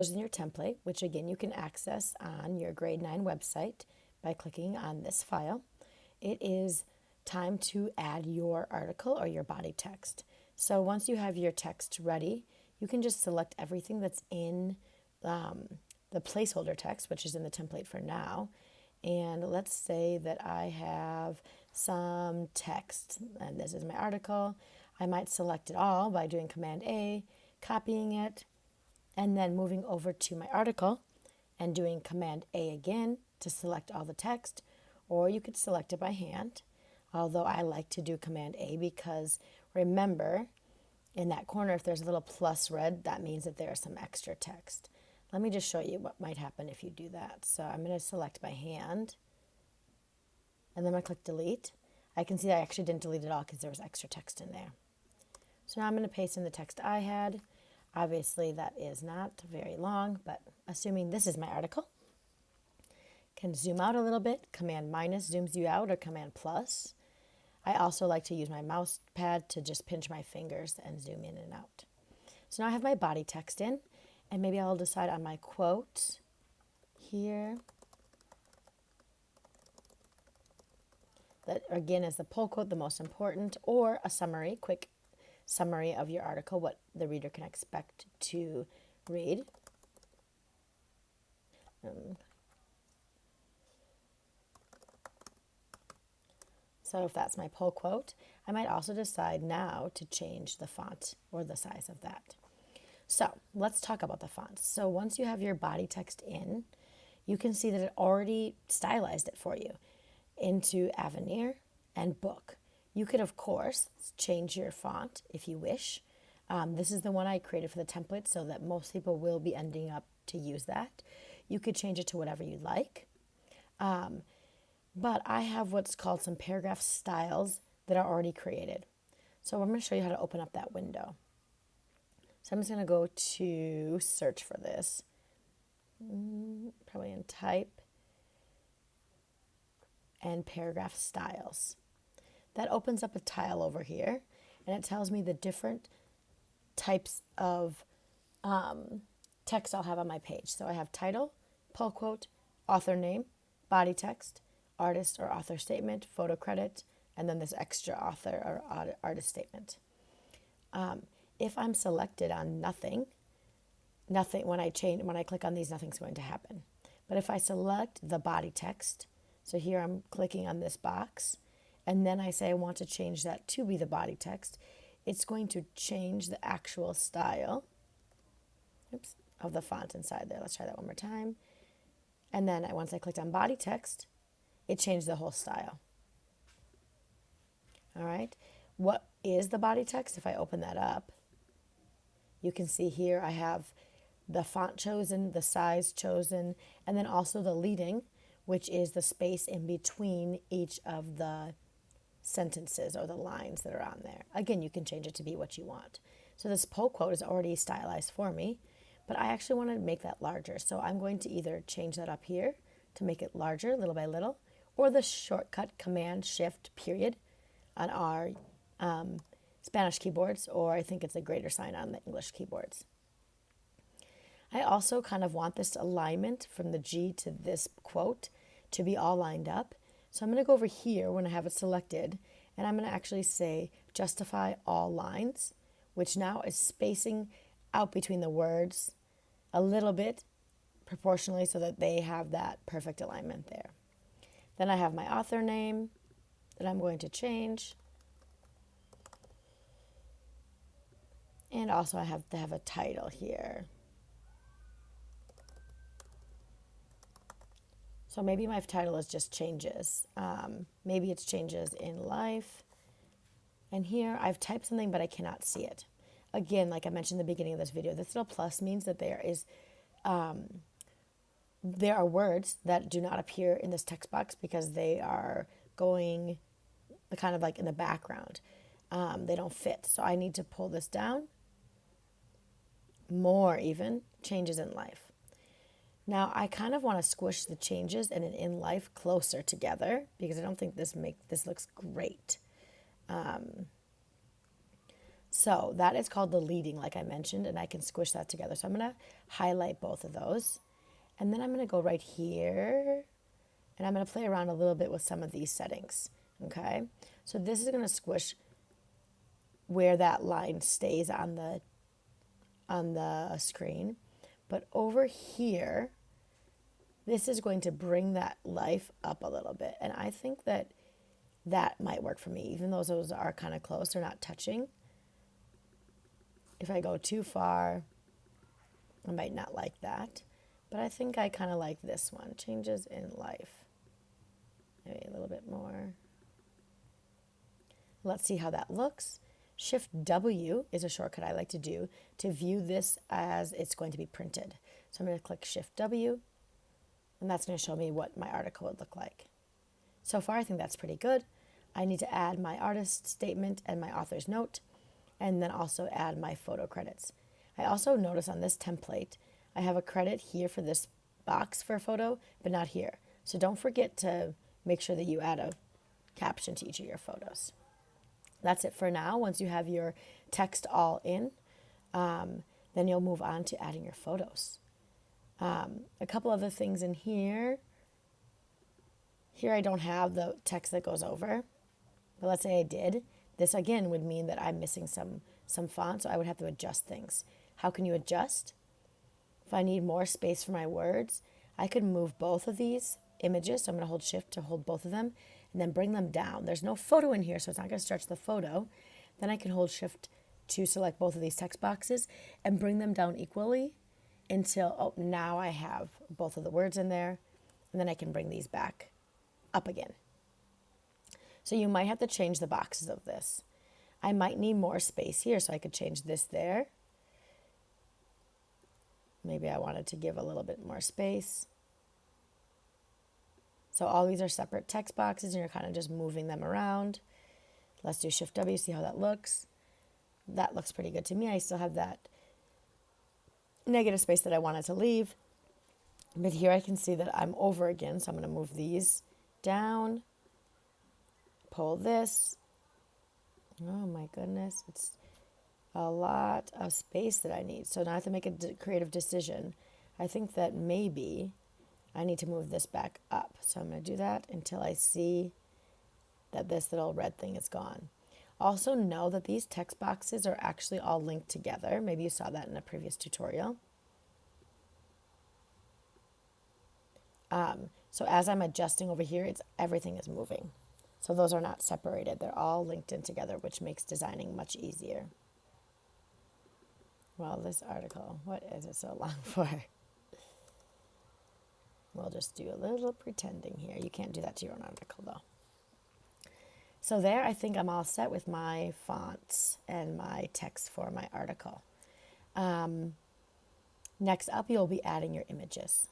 in your template, which again you can access on your grade 9 website by clicking on this file. It is time to add your article or your body text. So once you have your text ready, you can just select everything that's in the placeholder text, which is in the template for now. And let's say that I have some text, and this is my article. I might select it all by doing Command A, copying it, and then moving over to my article and doing Command A again to select all the text, or you could select it by hand, although I like to do Command A because remember, in that corner, if there's a little plus red, that means that there's some extra text. Let me just show you what might happen if you do that. So I'm going to select by hand, and then I click delete. I can see I actually didn't delete it all because there was extra text in there. So now I'm going to paste in the text I had. Obviously that is not very long, but assuming this is my article, can zoom out a little bit. Command minus zooms you out, or Command plus. I also like to use my mouse pad to just pinch my fingers and zoom in and out. So now I have my body text in, and maybe I'll decide on my quote here. That again is the pull quote, the most important, or a summary, quick summary of your article, what the reader can expect to read. So if that's my pull quote, I might also decide now to change the font or the size of that. So let's talk about the font. So once you have your body text in, you can see that it already stylized it for you into Avenir and Book. You could, of course, change your font if you wish. This is the one I created for the template so that most people will be ending up to use that. You could change it to whatever you like. But I have what's called some paragraph styles that are already created. So I'm going to show you how to open up that window. So I'm just going to go to search for this, probably in type and paragraph styles. That opens up a tile over here, and it tells me the different types of text I'll have on my page. So I have title, pull quote, author name, body text, artist or author statement, photo credit, and then this extra author or artist statement. If I'm selected on nothing, when I click on these, nothing's going to happen. But if I select the body text, so here I'm clicking on this box, and then I say I want to change that to be the body text, it's going to change the actual style of the font inside there. Let's try that one more time. And then once I clicked on body text, it changed the whole style. All right. What is the body text? If I open that up, you can see here I have the font chosen, the size chosen, and then also the leading, which is the space in between each of the sentences or the lines that are on there. Again, you can change it to be what you want. So this pull quote is already stylized for me, but I actually want to make that larger. So I'm going to either change that up here to make it larger little by little, or the shortcut Command Shift period on our Spanish keyboards, or I think it's a greater sign on the English keyboards. I also kind of want this alignment from the G to this quote to be all lined up. So I'm going to go over here when I have it selected, and I'm going to actually say justify all lines, which now is spacing out between the words a little bit proportionally so that they have that perfect alignment there. Then I have my author name that I'm going to change. And also I have to have a title here. So maybe my title is just changes. Maybe it's changes in life. And here I've typed something, but I cannot see it. Again, like I mentioned in the beginning of this video, this little plus means that there are words that do not appear in this text box because they are going kind of like in the background. They don't fit. So I need to pull this down. More even, changes in life. Now I kind of want to squish the changes and an in life closer together because I don't think this looks great. So that is called the leading, like I mentioned, and I can squish that together. So I'm going to highlight both of those. And then I'm going to go right here, and I'm going to play around a little bit with some of these settings, okay? So this is going to squish where that line stays on the screen. But over here, this is going to bring that life up a little bit. And I think that that might work for me, even though those are kind of close, they're not touching. If I go too far, I might not like that. But I think I kind of like this one, changes in life. Maybe a little bit more. Let's see how that looks. Shift W is a shortcut I like to do to view this as it's going to be printed. So I'm going to click Shift W, and that's going to show me what my article would look like. So far, I think that's pretty good. I need to add my artist statement and my author's note, and then also add my photo credits. I also notice on this template, I have a credit here for this box for a photo, but not here. So don't forget to make sure that you add a caption to each of your photos. That's it for now. Once you have your text all in, then you'll move on to adding your photos. A couple other things in here. Here I don't have the text that goes over, but let's say I did. This again would mean that I'm missing some font, so I would have to adjust things. How can you adjust? If I need more space for my words, I could move both of these images. So I'm going to hold Shift to hold both of them and then bring them down. There's no photo in here, so it's not going to stretch the photo. Then I can hold Shift to select both of these text boxes and bring them down equally until, oh, now I have both of the words in there, and then I can bring these back up again. So you might have to change the boxes of this. I might need more space here, so I could change this there. Maybe I wanted to give a little bit more space. So all these are separate text boxes, and you're kind of just moving them around. Let's do Shift W, see how that looks. That looks pretty good to me. I still have that negative space that I wanted to leave. But here I can see that I'm over again, so I'm going to move these down. Pull this. Oh my goodness, it's a lot of space that I need. So now I have to make a creative decision. I think that maybe I need to move this back up. So I'm going to do that until I see that this little red thing is gone. Also know that these text boxes are actually all linked together. Maybe you saw that in a previous tutorial. So as I'm adjusting over here, everything is moving. So those are not separated. They're all linked in together, which makes designing much easier. Well, this article, what is it so long for? We'll just do a little pretending here. You can't do that to your own article, though. So there, I think I'm all set with my fonts and my text for my article. Next up, you'll be adding your images.